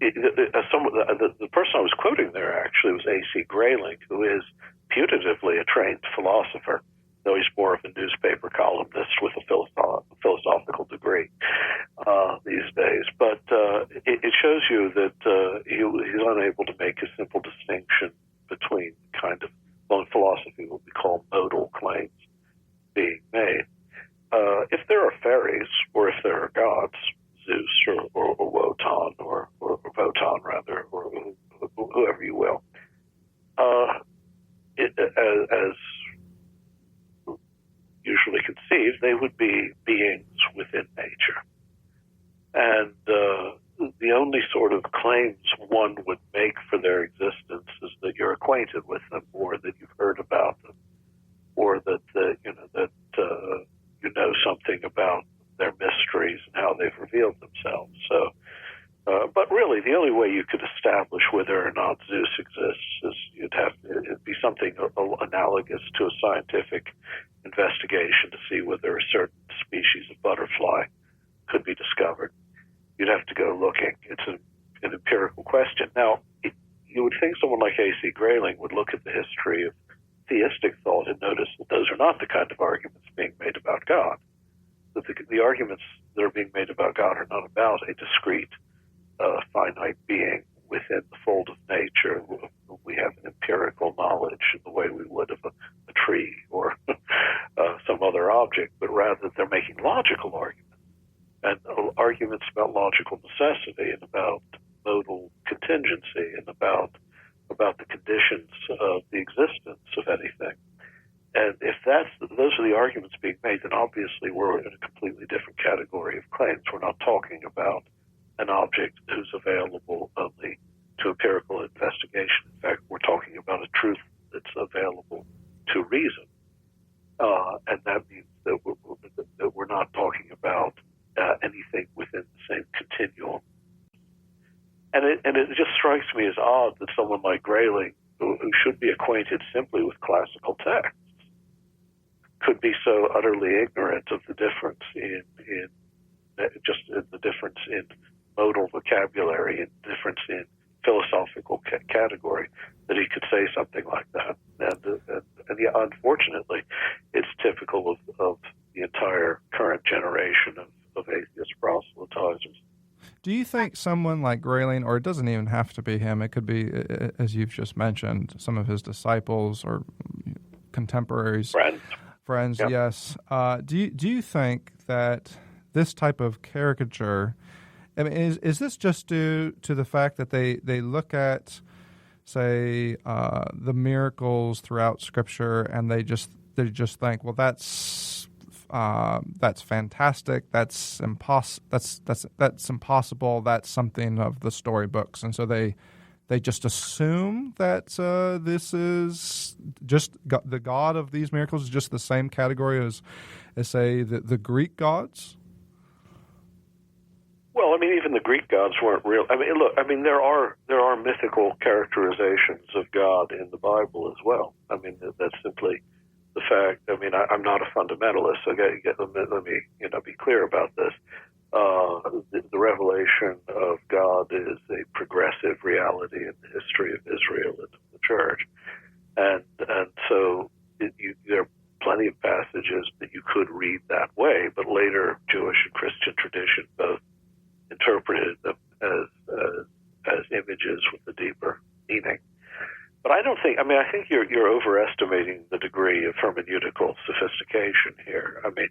the person I was quoting there actually was A.C. Grayling, who is putatively a trained philosopher, though he's more of a newspaper columnist with a philosophical degree these days. But it shows you that he's unable to make a simple distinction between kind of, well, in philosophy, what we call modal claims being made. If there are fairies, or if there are gods, Zeus or Wotan, or Wotan rather, or whoever you will, as usually conceived, they would be beings within nature. And the only sort of claims one would make for their existence is that you're acquainted with them, or that you've heard about them, or that you know something about their mysteries and how they've revealed themselves. So, but really, the only way you could establish whether or not Zeus exists is it'd be something analogous to a scientific investigation to see whether a certain species of butterfly could be discovered. You'd have to go looking. It's an empirical question. Now, you would think someone like A.C. Grayling would look at the history of theistic thought and notice that those are not the kind of arguments being made about God. That the arguments that are being made about God are not about a discrete, finite being within the fold of nature. We have an empirical knowledge in the way we would of a tree or some other object, but rather they're making logical arguments, and arguments about logical necessity and about modal contingency and about the conditions of the existence of anything. And if those are the arguments being made, then obviously we're in a completely different category of claims. We're not talking about an object who's available only to empirical investigation. In fact, we're talking about a truth that's available to reason. And that means that we're not talking about anything within the same continuum. And it just strikes me as odd that someone like Grayling, who should be acquainted simply with classical texts, could be so utterly ignorant of the difference in the difference in modal vocabulary and difference in philosophical category, that he could say something like that. And yeah, unfortunately, it's typical of the entire current generation of atheist proselytizers. Do you think someone like Grayling, or it doesn't even have to be him, it could be, as you've just mentioned, some of his disciples or contemporaries, friends, yep. Yes. Do you think that this type of caricature, I mean, is this just due to the fact that they look at, say, the miracles throughout Scripture, and they just think, well, that's fantastic. That's impossible. That's something of the storybooks, and so they just assume that this is just the God of these miracles is just the same category as say the Greek gods. Well, I mean, even the Greek gods weren't real. I mean, look, I mean, there are mythical characterizations of God in the Bible as well. I mean, that's simply the fact. I mean, I'm not a fundamentalist, so let me be clear about this. The revelation of God is a progressive reality in the history of Israel and the church, and so there are plenty of passages that you could read that way, but later Jewish and Christian tradition both interpreted them as images with a deeper meaning. But I don't think. I mean, I think you're overestimating the degree of hermeneutical sophistication here. I mean,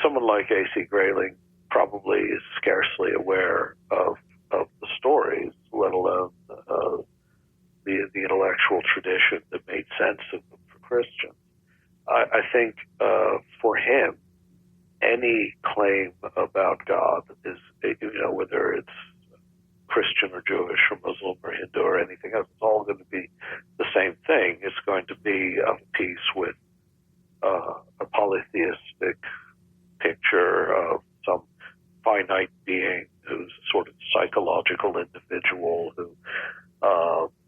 someone like A.C. Grayling probably is scarcely aware of the stories, let alone the intellectual tradition that made sense of them for Christians. I think for him, any claim about God is, whether it's Christian or Jewish or Muslim or Hindu or anything else, it's all going to be the same thing. It's going to be of a piece with a polytheistic picture of some finite being who's sort of psychological individual who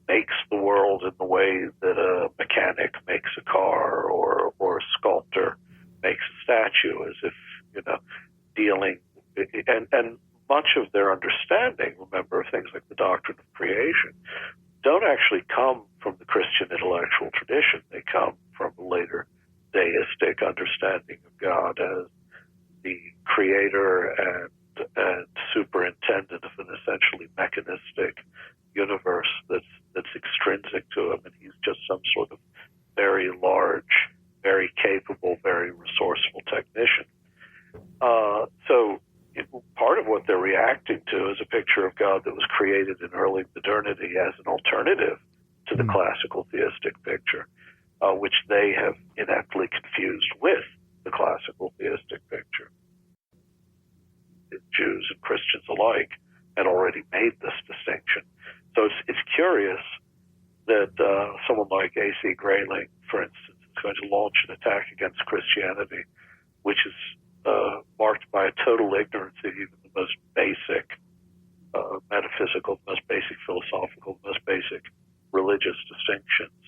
makes the world in the way that a mechanic makes a car or a sculptor makes a statue, as if, dealing, and much of their understanding understanding, remember, things like the doctrine of creation, don't actually come from the Christian intellectual tradition. They come from a later deistic understanding of God as the creator and superintendent of an essentially mechanistic universe that's extrinsic to him, and he's just some sort of very large, very capable, very resourceful technician. So part of what they're reacting to is a picture of God that was created in early modernity as an alternative to the classical theistic picture, which they have ineptly confused with the classical theistic picture. Jews and Christians alike had already made this distinction. So it's curious that someone like A.C. Grayling, for instance, is going to launch an attack against Christianity, which is marked by a total ignorance of even the most basic metaphysical, the most basic philosophical, the most basic religious distinctions